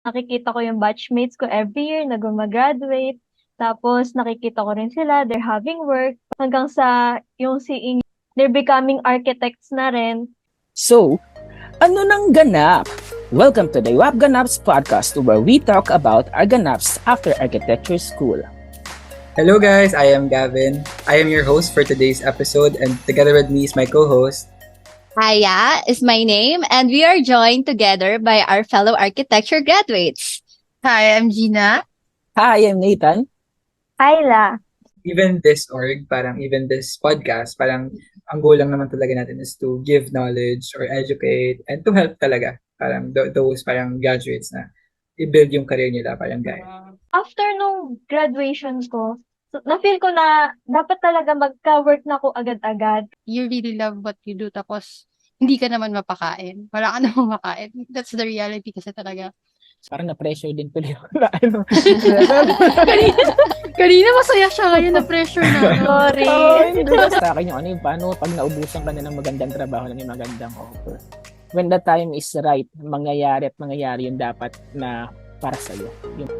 Nakikita ko yung batchmates ko every year na gumagraduate. Tapos nakikita ko rin sila, they're having work. Hanggang sa yung seeing, they're becoming architects na rin. So, ano nang ganap? Welcome to the UAP Ganaps podcast where we talk about our ganaps after architecture school. Hello guys, I am Gavin. I am your host for today's episode and together with me is my co-host. Aya is my name, and we are joined together by our fellow architecture graduates. Hi, I'm Gina. Hi, I'm Nathan. Hyla. Even this podcast, ang goal lang naman talaga natin is to give knowledge or educate and to help talaga those graduates na i-build yung career nila guys. After nung graduation ko, na-feel ko na dapat talaga magka-work na ako agad-agad. You really love what you do, tapos hindi ka naman mapakain. Wala ka namang makain. That's the reality kasi talaga. Parang na-pressure din tuloy ako. Kanina masaya siya, ngayon na-pressure na. Sorry. Hindi ba sa akin yung paano pag naubusan ka na ng magandang trabaho na may magandang offer. When the time is right, mangyayari yung dapat na para sa'yo. Yung